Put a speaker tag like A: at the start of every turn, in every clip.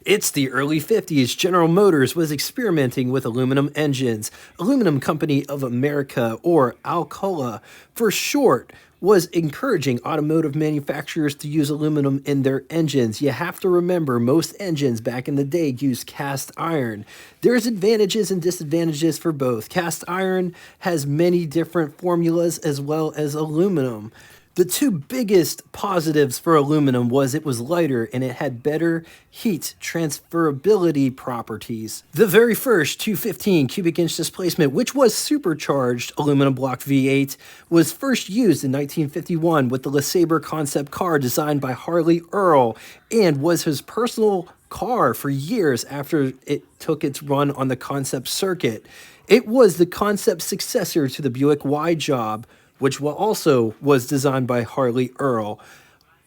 A: It's the early 50s. General Motors was experimenting with aluminum engines. Aluminum Company of America, or Alcoa for short, was encouraging automotive manufacturers to use aluminum in their engines. You have to remember, most engines back in the day used cast iron. There's advantages and disadvantages for both. Cast iron has many different formulas as well as aluminum. The two biggest positives for aluminum was it was lighter and it had better heat transferability properties. The very first 215 cubic inch displacement, which was supercharged aluminum block V8, was first used in 1951 with the LeSabre concept car designed by Harley Earl and was his personal car for years after it took its run on the concept circuit. It was the concept successor to the Buick Y-Job, which also was designed by Harley Earl.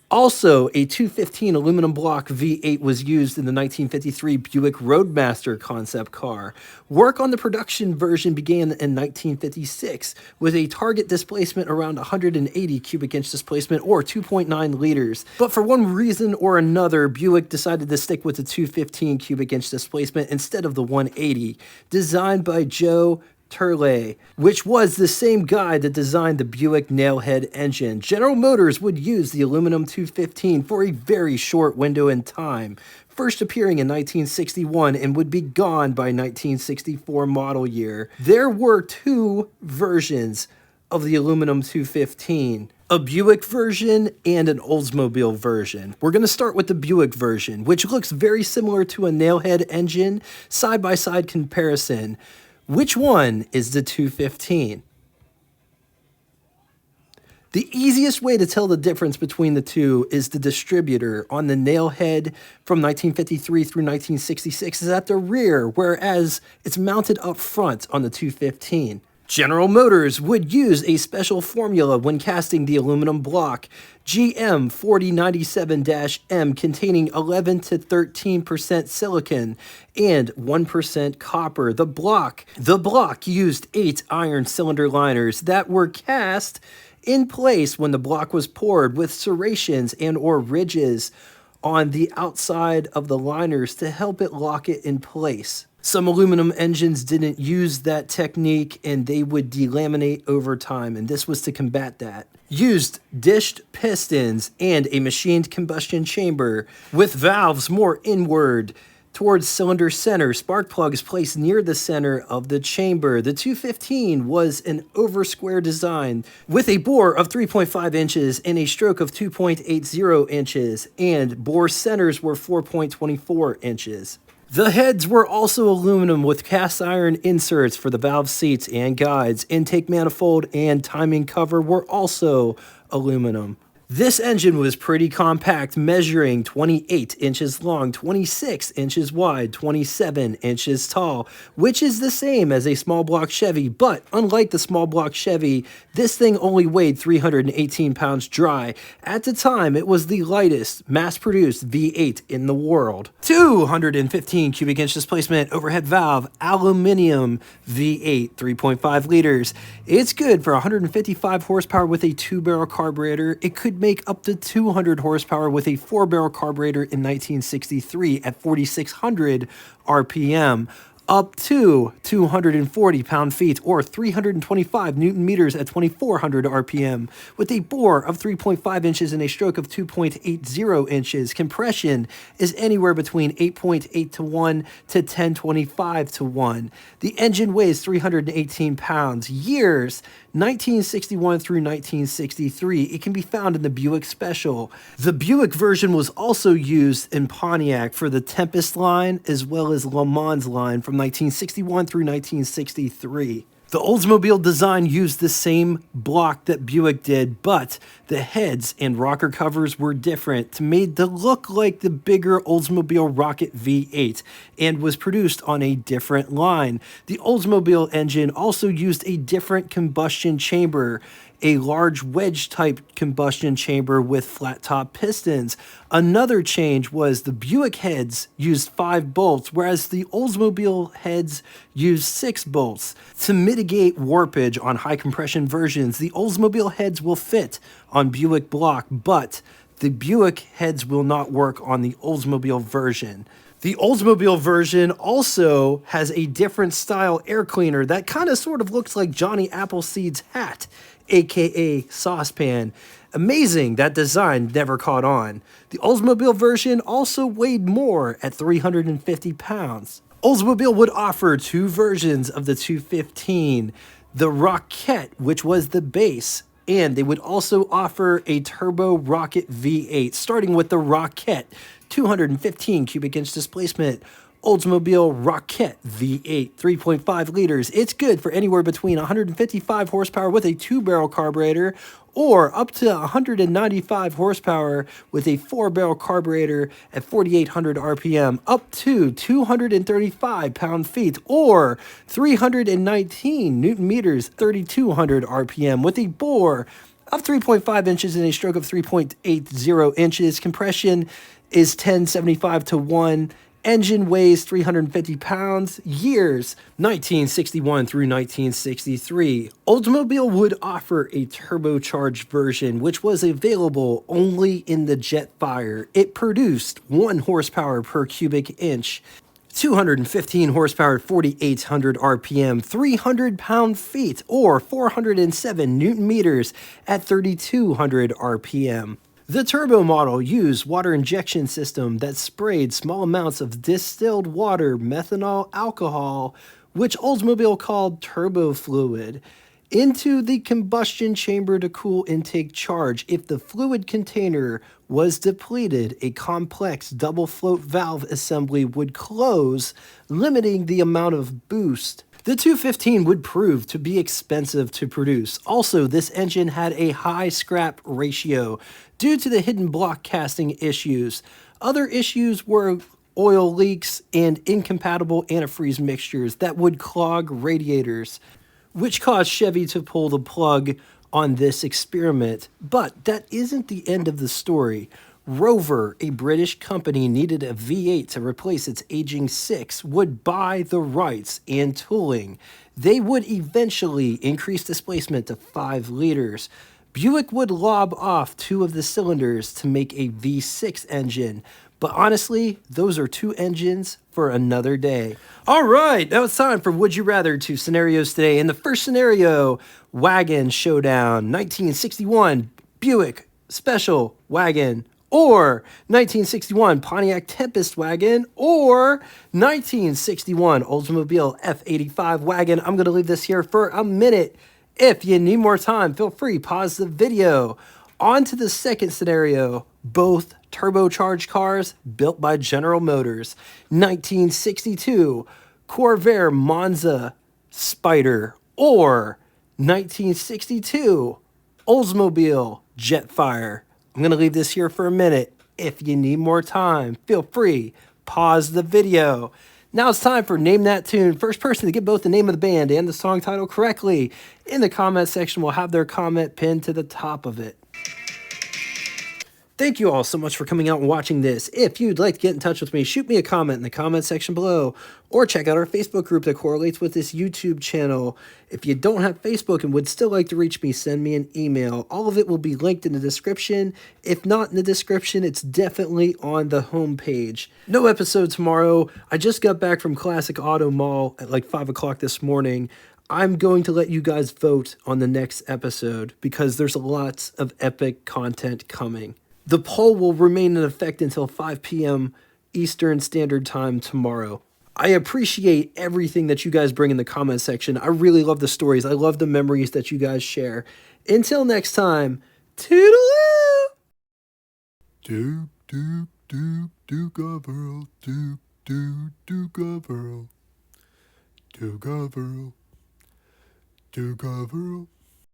A: Also, a 215 aluminum block V8 was used in the 1953 Buick Roadmaster concept car. Work on the production version began in 1956 with a target displacement around 180 cubic inch displacement or 2.9 liters. But for one reason or another, Buick decided to stick with the 215 cubic inch displacement instead of the 180, designed by Joe Turley, which was the same guy that designed the Buick Nailhead engine. General Motors would use the aluminum 215 for a very short window in time, first appearing in 1961 and would be gone by 1964 model year. There were two versions of the aluminum 215. A Buick version and an Oldsmobile version. We're going to start with the Buick version, which looks very similar to a Nailhead engine. Side-by-side comparison. Which one is the 215? The easiest way to tell the difference between the two is the distributor on the Nailhead from 1953 through 1966 is at the rear, whereas it's mounted up front on the 215. General Motors would use a special formula when casting the aluminum block, GM 4097-M, containing 11 to 13% silicon and 1% copper. The block used 8 iron cylinder liners that were cast in place when the block was poured with serrations and or ridges on the outside of the liners to help it lock it in place. Some aluminum engines didn't use that technique and they would delaminate over time, and this was to combat that. Used dished pistons and a machined combustion chamber with valves more inward towards cylinder center. Spark plugs placed near the center of the chamber. The 215 was an over square design with a bore of 3.5 inches and a stroke of 2.80 inches, and bore centers were 4.24 inches. The heads were also aluminum with cast iron inserts for the valve seats and guides. Intake manifold and timing cover were also aluminum. This engine was pretty compact, measuring 28 inches long, 26 inches wide, 27 inches tall, which is the same as a small block Chevy, but unlike the small block Chevy, this thing only weighed 318 pounds dry. At the time, it was the lightest mass-produced V8 in the world. 215 cubic inch displacement overhead valve, aluminum V8, 3.5 liters. It's good for 155 horsepower with a 2-barrel carburetor. It could make up to 200 horsepower with a 4-barrel carburetor in 1963 at 4,600 RPM, up to 240 pound-feet or 325 newton meters at 2,400 RPM, with a bore of 3.5 inches and a stroke of 2.80 inches. Compression is anywhere between 8.8 to 1 to 1025 to 1. The engine weighs 318 pounds. Years 1961 through 1963. It can be found in the Buick Special. The Buick version was also used in Pontiac for the Tempest line as well as Le Mans line from 1961 through 1963. The Oldsmobile design used the same block that Buick did, but the heads and rocker covers were different, made to look like the bigger Oldsmobile Rocket V8, and was produced on a different line. The Oldsmobile engine also used a different combustion chamber, a large wedge-type combustion chamber with flat-top pistons. Another change was the Buick heads used 5 bolts, whereas the Oldsmobile heads used 6 bolts. To mitigate warpage on high-compression versions, the Oldsmobile heads will fit on Buick block, but the Buick heads will not work on the Oldsmobile version. The Oldsmobile version also has a different style air cleaner that kind of sort of looks like Johnny Appleseed's hat, aka saucepan. Amazing that design never caught on. The Oldsmobile version also weighed more at 350 pounds. Oldsmobile would offer two versions of the 215, the Rocket, which was the base, and they would also offer a turbo rocket V8, starting with the Rocket, 215 cubic inch displacement. Oldsmobile Rocket V8, 3.5 liters. It's good for anywhere between 155 horsepower with a 2-barrel carburetor or up to 195 horsepower with a 4-barrel carburetor at 4,800 RPM, up to 235 pound-feet or 319 Newton meters, 3,200 RPM with a bore of 3.5 inches and a stroke of 3.80 inches. Compression is 1075 to 1. Engine weighs 350 pounds. Years 1961 through 1963. Oldsmobile would offer a turbocharged version, which was available only in the Jetfire. It produced 1 horsepower per cubic inch. 215 horsepower, 4,800 RPM, 300 pound-feet, or 407 Newton meters at 3,200 RPM. The turbo model used water injection system that sprayed small amounts of distilled water, methanol alcohol, which Oldsmobile called turbo fluid, into the combustion chamber to cool intake charge. If the fluid container was depleted, a complex double float valve assembly would close, limiting the amount of boost. The 215 would prove to be expensive to produce. Also, this engine had a high scrap ratio due to the hidden block casting issues. Other issues were oil leaks and incompatible antifreeze mixtures that would clog radiators, which caused Chevy to pull the plug on this experiment. But that isn't the end of the story. Rover, a British company, needed a V8 to replace its aging 6, would buy the rights and tooling. They would eventually increase displacement to 5 liters. Buick would lob off 2 of the cylinders to make a V6 engine. But honestly, those are 2 engines for another day. All right, now it's time for Would You Rather 2 scenarios today. In the first scenario, Wagon Showdown, 1961 Buick Special Wagon, or 1961 Pontiac Tempest Wagon, or 1961 Oldsmobile F85 Wagon. I'm going to leave this here for a minute. If you need more time, feel free, pause the video. On to the second scenario, both turbocharged cars built by General Motors. 1962 Corvair Monza Spider, or 1962 Oldsmobile Jetfire. I'm going to leave this here for a minute. If you need more time, feel free, pause the video. Now it's time for Name That Tune. First person to get both the name of the band and the song title correctly in the comment section will have their comment pinned to the top of it. Thank you all so much for coming out and watching this. If you'd like to get in touch with me, shoot me a comment in the comment section below, or check out our Facebook group that correlates with this YouTube channel. If you don't have Facebook and would still like to reach me, send me an email. All of it will be linked in the description. If not in the description, it's definitely on the homepage. No episode tomorrow. I just got back from Classic Auto Mall at like 5 o'clock this morning. I'm going to let you guys vote on the next episode because there's lots of epic content coming. The poll will remain in effect until 5 p.m. Eastern Standard Time tomorrow. I appreciate everything that you guys bring in the comment section. I really love the stories. I love the memories that you guys share. Until next time, toodaloo!
B: Doop, doop, doop, doogaverl, doop, doop, doogaverl, doogaverl, doogaverl.